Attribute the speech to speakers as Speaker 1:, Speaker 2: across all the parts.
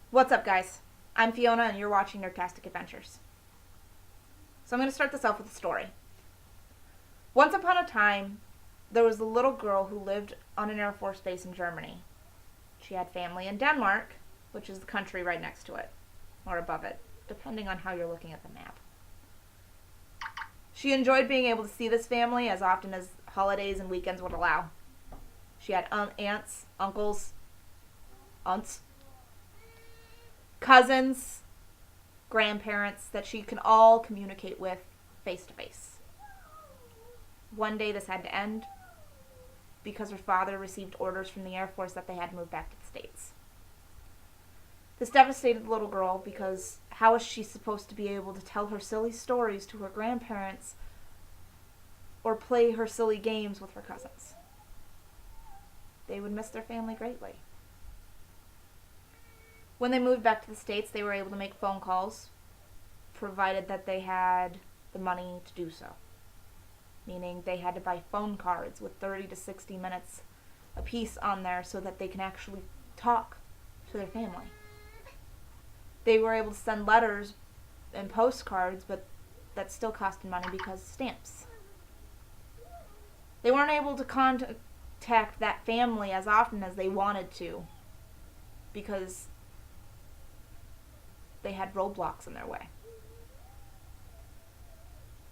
Speaker 1: What's up, guys? I'm Fiona, and you're watching Nerdtastic Adventures. So I'm going to start this off with a story. Once upon a time, there was a little girl who lived on an Air Force base in Germany. She had family in Denmark, which is the country right next to it, or above it, depending on how you're looking at the map. She enjoyed being able to see this family as often as holidays and weekends would allow. She had aunts, uncles, aunts, cousins, grandparents that she can all communicate with face to face. One day this had to end because her father received orders from the Air Force that they had to move back to the States. This devastated the little girl because how is she supposed to be able to tell her silly stories to her grandparents or play her silly games with her cousins? They would miss their family greatly. When they moved back to the States, they were able to make phone calls, provided that they had the money to do so. Meaning they had to buy phone cards with 30 to 60 minutes a piece on there so that they can actually talk to their family. They were able to send letters and postcards, but that still costed money because of stamps. They weren't able to contact that family as often as they wanted to because they had roadblocks in their way.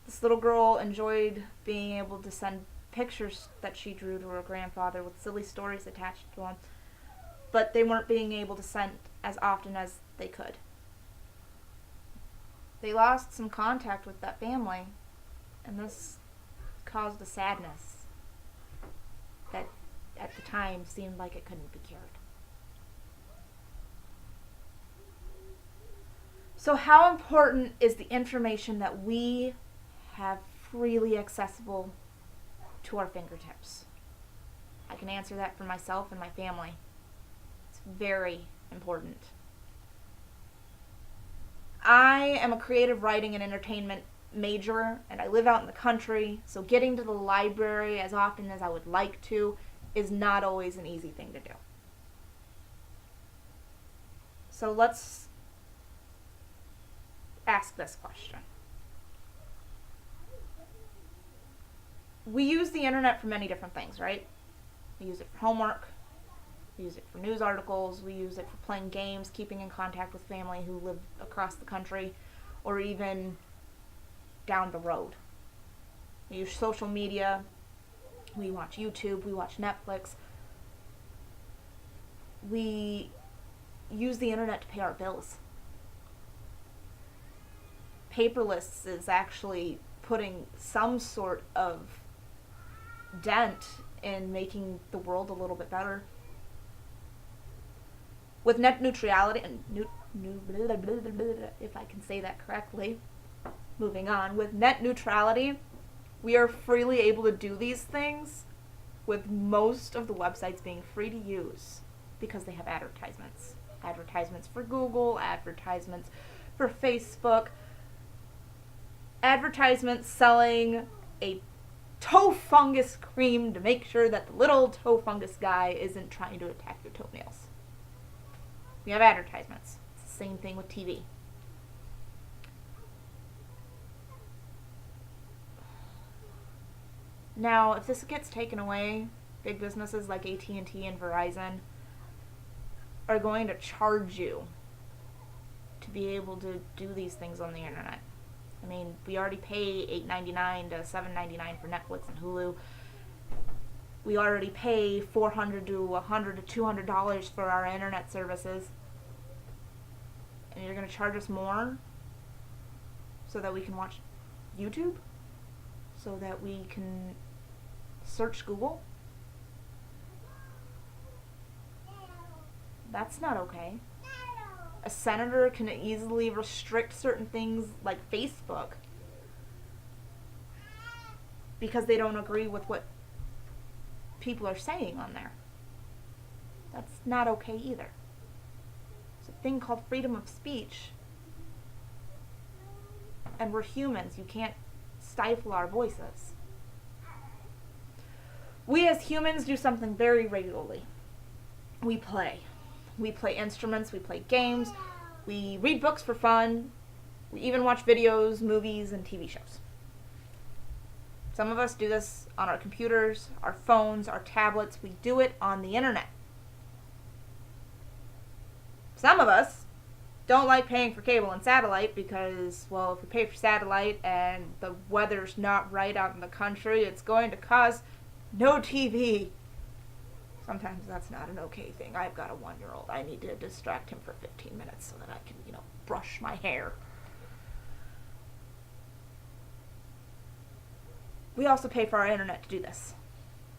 Speaker 1: This little girl enjoyed being able to send pictures that she drew to her grandfather with silly stories attached to them, but they weren't being able to send as often as they could. They lost some contact with that family, and this caused a sadness that at the time seemed like it couldn't be cured. So how important is the information that we have freely accessible to our fingertips? I can answer that for myself and my family. It's very important. I am a creative writing and entertainment major, and I live out in the country, so getting to the library as often as I would like to is not always an easy thing to do. So let's ask this question. We use the internet for many different things, right? We use it for homework, we use it for news articles, we use it for playing games, keeping in contact with family who live across the country, or even down the road. We use social media, we watch YouTube, we watch Netflix. We use the internet to pay our bills. Paperless is actually putting some sort of dent in making the world a little bit better. With net neutrality, if I can say that correctly, moving on, with net neutrality, we are freely able to do these things with most of the websites being free to use because they have advertisements. Advertisements for Google, advertisements for Facebook, advertisements selling a toe fungus cream to make sure that the little toe fungus guy isn't trying to attack your toenails. We have advertisements. It's the same thing with TV. Now, if this gets taken away, big businesses like AT&T and Verizon are going to charge you to be able to do these things on the internet. I mean, we already pay $8.99 to $7.99 for Netflix and Hulu. We already pay $400 to $100 to $200 for our internet services. And you're going to charge us more so that we can watch YouTube? So that we can search Google? That's not okay. A senator can easily restrict certain things like Facebook because they don't agree with what people are saying on there. That's not okay either. It's a thing called freedom of speech, and we're humans. You can't stifle our voices. We as humans do something very regularly. We play. We play instruments, we play games, we read books for fun, we even watch videos, movies, and TV shows. Some of us do this on our computers, our phones, our tablets. We do it on the internet. Some of us don't like paying for cable and satellite because, well, if we pay for satellite and the weather's not right out in the country, it's going to cause no TV. Sometimes that's not an okay thing. I've got a 1-year-old. I need to distract him for 15 minutes so that I can, brush my hair. We also pay for our internet to do this.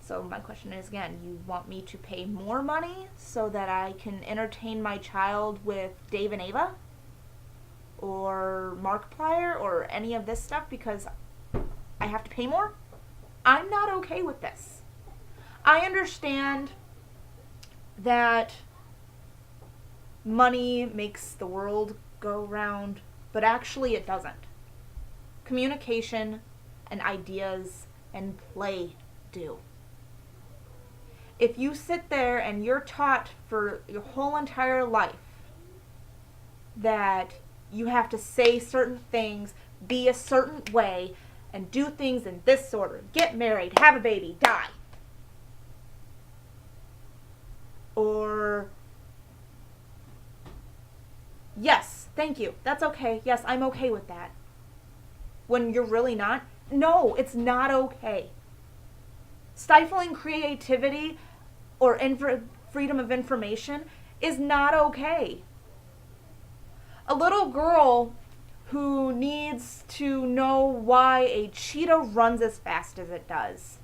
Speaker 1: So my question is, again, you want me to pay more money so that I can entertain my child with Dave and Ava? Or Markiplier? Or any of this stuff because I have to pay more? I'm not okay with this. I understand that money makes the world go round, but actually it doesn't. Communication and ideas and play do. If you sit there and you're taught for your whole entire life that you have to say certain things, be a certain way, and do things in this order, get married, have a baby, die. Or, yes, thank you, that's okay, yes, I'm okay with that. When you're really not, no, it's not okay. Stifling creativity or freedom of information is not okay. A little girl who needs to know why a cheetah runs as fast as it does,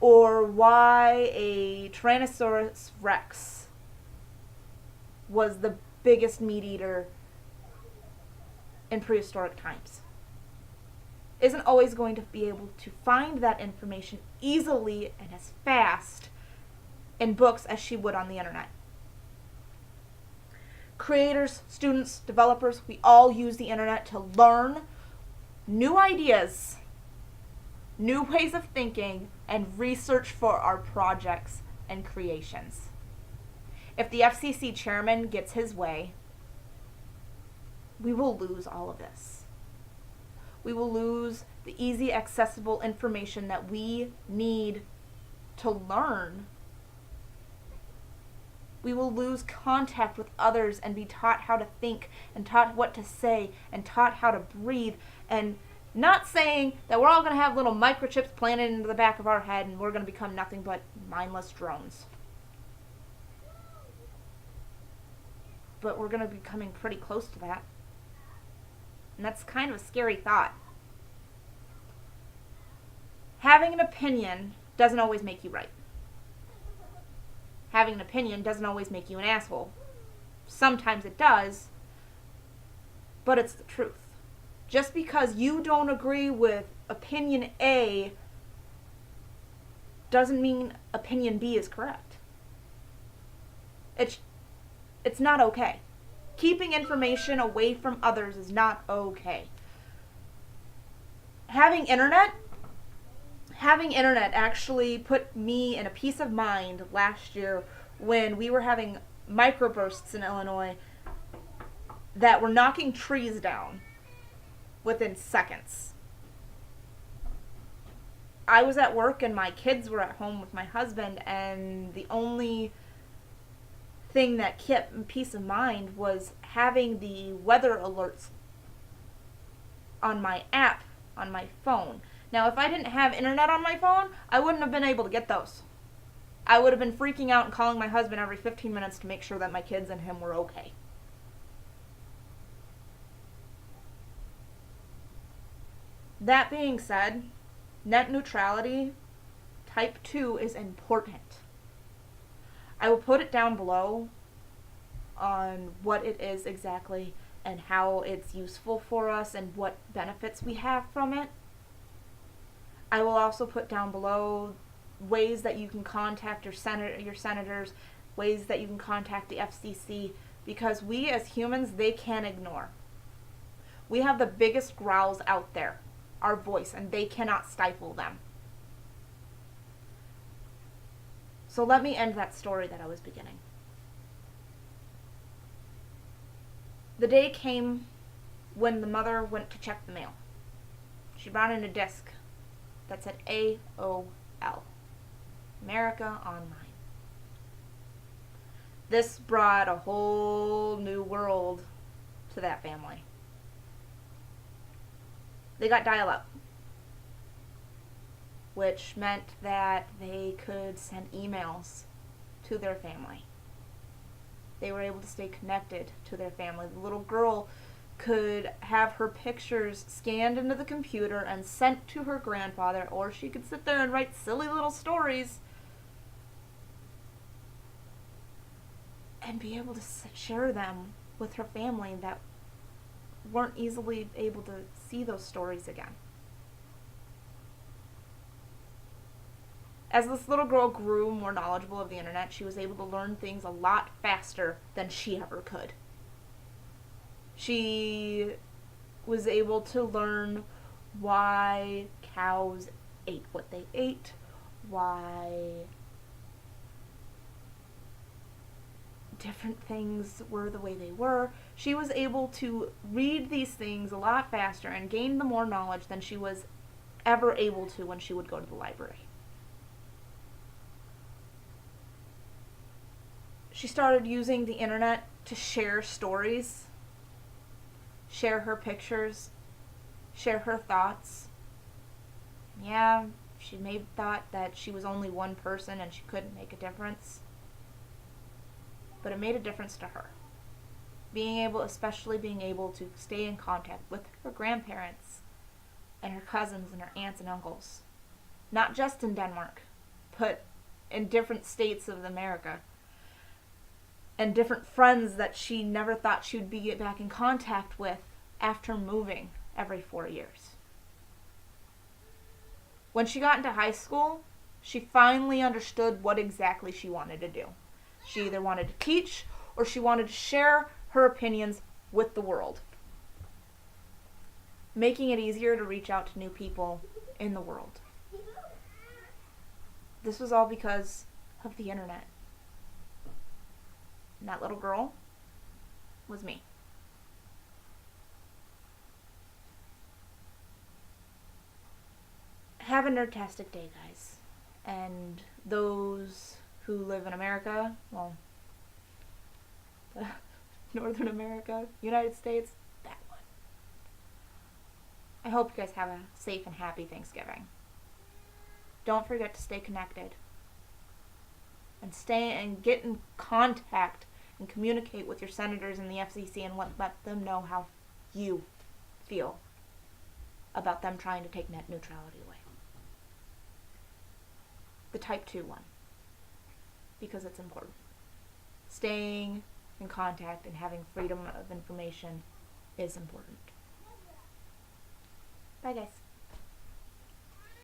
Speaker 1: or why a Tyrannosaurus Rex was the biggest meat eater in prehistoric times, isn't always going to be able to find that information easily and as fast in books as she would on the internet. Creators, students, developers, we all use the internet to learn new ideas, new ways of thinking, and research for our projects and creations. If the FCC chairman gets his way, we will lose all of this. We will lose the easy, accessible information that we need to learn. We will lose contact with others and be taught how to think and taught what to say and taught how to breathe. And not saying that we're all going to have little microchips planted into the back of our head and we're going to become nothing but mindless drones. But we're going to be coming pretty close to that. And that's kind of a scary thought. Having an opinion doesn't always make you right. Having an opinion doesn't always make you an asshole. Sometimes it does, but it's the truth. Just because you don't agree with opinion A doesn't mean opinion B is correct. It's not okay. Keeping information away from others is not okay. Having internet actually put me in a peace of mind last year when we were having microbursts in Illinois that were knocking trees down within seconds. I was at work and my kids were at home with my husband, and the only thing that kept peace of mind was having the weather alerts on my app on my phone. Now, if I didn't have internet on my phone, I wouldn't have been able to get those. I would have been freaking out and calling my husband every 15 minutes to make sure that my kids and him were okay. That being said, net neutrality type 2 is important. I will put it down below on what it is exactly and how it's useful for us and what benefits we have from it. I will also put down below ways that you can contact your senators, ways that you can contact the FCC, because we as humans, they can't ignore. We have the biggest growls out there, our voice, and they cannot stifle them. So let me end that story that I was beginning. The day came when the mother went to check the mail. She brought in a disc that said AOL, America Online. This brought a whole new world to that family. They got dial-up, which meant that they could send emails to their family. They were able to stay connected to their family. The little girl could have her pictures scanned into the computer and sent to her grandfather, or she could sit there and write silly little stories and be able to share them with her family that weren't easily able to see those stories again. As this little girl grew more knowledgeable of the internet, she was able to learn things a lot faster than she ever could. She was able to learn why cows ate what they ate, why different things were the way they were. She was able to read these things a lot faster and gain the more knowledge than she was ever able to when she would go to the library. She started using the internet to share stories, share her pictures, share her thoughts. Yeah, she may have thought that she was only one person and she couldn't make a difference. But it made a difference to her. Especially being able to stay in contact with her grandparents and her cousins and her aunts and uncles. Not just in Denmark, but in different states of America. And different friends that she never thought she would be back in contact with after moving every 4 years. When she got into high school, she finally understood what exactly she wanted to do. She either wanted to teach or she wanted to share her opinions with the world, making it easier to reach out to new people in the world. This was all because of the internet. And that little girl was me. Have a nerdtastic day, guys. And those who live in America, well, Northern America, United States, that one. I hope you guys have a safe and happy Thanksgiving. Don't forget to stay connected. And stay and get in contact and communicate with your senators and the FCC and let them know how you feel about them trying to take net neutrality away. The type 2 one. Because it's important. Staying in contact and having freedom of information is important. Bye, guys.